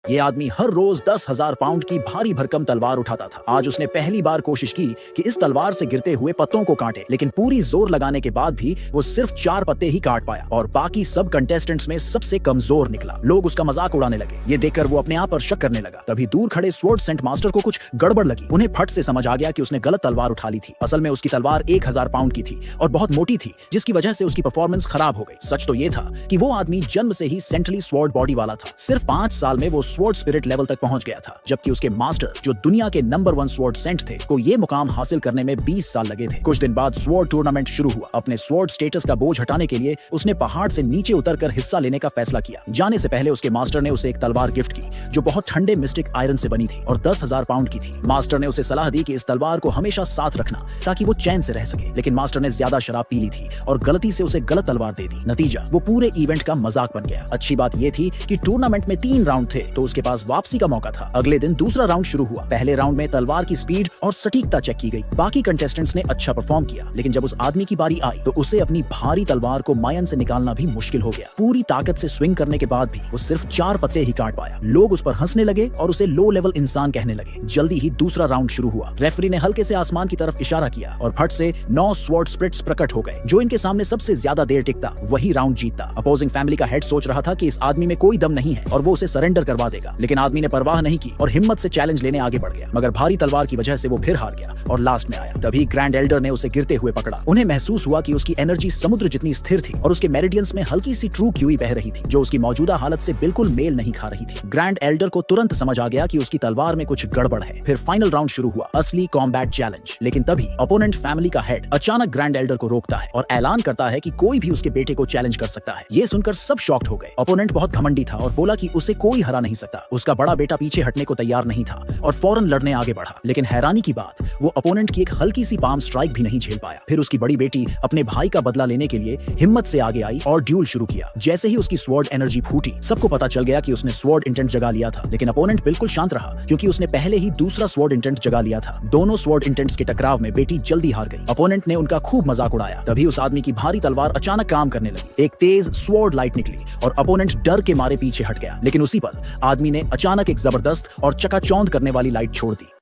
ये आदमी हर रोज 10,000 पाउंड की भारी भरकम तलवार उठाता था। आज उसने पहली बार कोशिश की कि इस तलवार से गिरते हुए पत्तों को काटे, लेकिन पूरी जोर लगाने के बाद भी वो सिर्फ 4 पत्ते ही काट पाया और बाकी सब कंटेस्टेंट्स में सबसे कमजोर निकला। लोग उसका मजाक उड़ाने लगे। ये देखकर वो अपने आप पर शक करने लगा। तभी दूर खड़े स्वॉर्ड सेंट मास्टर को कुछ गड़बड़ लगी। उन्हें फट से समझ आ गया कि उसने गलत तलवार उठा ली थी। असल में उसकी तलवार 1000 पाउंड की थी और बहुत मोटी थी, जिसकी वजह से उसकी परफॉर्मेंस खराब हो गई। सच तो ये था कि वो आदमी जन्म से ही सेंट्रली स्वॉर्ड बॉडी वाला था। सिर्फ 5 साल में वो स्वॉर्ड स्पिरिट लेवल तक पहुंच गया था, जबकि उसके मास्टर जो दुनिया के नंबर 1 स्वॉर्ड सेंट थे को ये मुकाम हासिल करने में 20 साल लगे थे। कुछ दिन बाद स्वॉर्ड टूर्नामेंट शुरू हुआ। अपने स्वॉर्ड स्टेटस का बोझ हटाने के लिए उसने पहाड़ से नीचे उतरकर हिस्सा लेने का फैसला किया। जाने से पहले उसके मास्टर ने उसे एक तलवार गिफ्ट की जो बहुत ठंडे मिस्टिक आयरन से बनी थी और 10,000 पाउंड की थी। मास्टर ने उसे सलाह दी कि इस तलवार को हमेशा साथ रखना ताकि वो चैन से रह सके, लेकिन मास्टर ने ज्यादा शराब पी ली थी और गलती से उसे गलत तलवार दे दी। नतीजा, वो पूरे इवेंट का मजाक बन गया। अच्छी बात ये थी कि टूर्नामेंट में 3 राउंड थे तो उसके पास वापसी का मौका था। अगले दिन दूसरा राउंड शुरू हुआ। पहले राउंड में तलवार की स्पीड और सटीकता चेक की गई। बाकी कंटेस्टेंट्स ने अच्छा परफॉर्म किया, लेकिन जब उस आदमी की बारी आई तो उसे अपनी भारी तलवार को मायन से निकालना भी मुश्किल हो गया। पूरी ताकत से स्विंग करने के बाद भी वो सिर्फ 4 पत्ते ही काट पाया। लोग उस पर हंसने लगे और उसे लो लेवल इंसान कहने लगे। जल्दी ही दूसरा राउंड शुरू हुआ। रेफरी ने हल्के से आसमान की तरफ इशारा किया और फट से 9 स्वॉर्ड स्पिरिट्स प्रकट हो गए। जो इनके सामने सबसे ज्यादा देर टिकता वही राउंड जीतता। अपोजिंग फैमिली का हेड सोच रहा था कि इस आदमी में कोई दम नहीं है और वो उसे सरेंडर करवा देगा, लेकिन आदमी ने परवाह नहीं की और हिम्मत से चैलेंज लेने आगे बढ़ गया। मगर भारी तलवार की वजह से वो फिर हार गया और लास्ट में आया। तभी ग्रैंड एल्डर ने उसे गिरते हुए पकड़ा। उन्हें महसूस हुआ कि उसकी एनर्जी समुद्र जितनी स्थिर थी और उसके मेरिडियंस में हल्की सी ट्रू क्यूई बह रही थी, जो उसकी मौजूदा हालत से बिल्कुल मेल नहीं खा रही थी। ग्रैंड एल्डर को तुरंत समझ आ गया कि उसकी तलवार में कुछ गड़बड़ है। फिर फाइनल राउंड शुरू हुआ, असली कॉम्बैट चैलेंज। लेकिन तभी अपोनेंट फैमिली का हेड अचानक ग्रैंड एल्डर को रोकता है और ऐलान करता है कि कोई भी उसके बेटे को चैलेंज कर सकता है। ये सुनकर सब शॉक्ड हो गए। अपोनेंट बहुत घमंडी था और बोला कि उसे कोई हरा नहीं सकता। उसका बड़ा बेटा पीछे हटने को तैयार नहीं था और फौरन लड़ने आगे बढ़ा, लेकिन हैरानी की बात, वो अपोनेंट की एक हल्की सी पाम स्ट्राइक भी नहीं झेल पाया। फिर उसकी बड़ी बेटी अपने भाई का बदला लेने के लिए हिम्मत से आगे आई और ड्यूल शुरू किया। जैसे ही उसकी स्वॉर्ड एनर्जी फूटी, सबको पता चल गया कि उसने स्वॉर्ड इंटेंट जगा लिया था, लेकिन अपोनेंट बिल्कुल शांत रहा क्योंकि उसने पहले ही दूसरा स्वॉर्ड इंटेंट जगा लिया था। दोनों स्वॉर्ड इंटेंट्स के टकराव में बेटी जल्दी हार गई। अपोनेंट ने उनका खूब मजाक उड़ाया। तभी उस आदमी की भारी तलवार अचानक काम करने लगी। एक तेज स्वॉर्ड लाइट निकली और अपोनेंट डर के मारे पीछे हट गया, लेकिन उसी पल आदमी ने अचानक एक जबरदस्त और चकाचौंध करने वाली लाइट छोड़ दी।